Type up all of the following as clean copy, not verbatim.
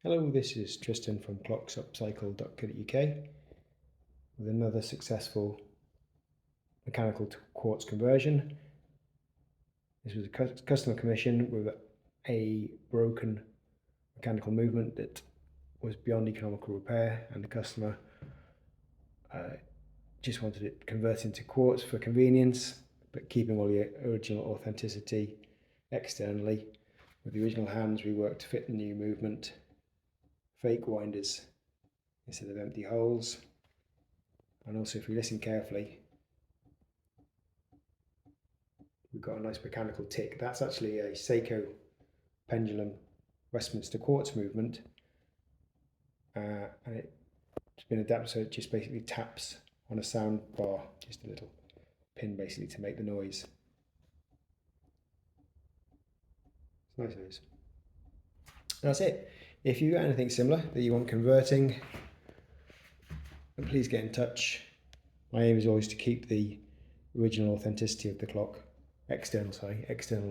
Hello, this is Tristan from clocksupcycle.co.uk with another successful mechanical to quartz conversion. This was a customer commission with a broken mechanical movement that was beyond economical repair, and the customer just wanted it converted into quartz for convenience, but keeping all the original authenticity externally. With the original hands, we worked to fit the new movement, fake winders instead of empty holes. And also, if we listen carefully, we've got a nice mechanical tick. That's actually a Seiko pendulum Westminster quartz movement, and it's been adapted so it just basically taps on a sound bar, just a little pin basically to make the noise. It's nice noise. That's it. If you got anything similar that you want converting, then please get in touch. My aim is always to keep the original authenticity of the clock, external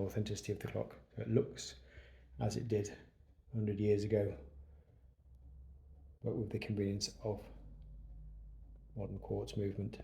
authenticity of the clock, so it looks as it did 100 years ago, but with the convenience of modern quartz movement.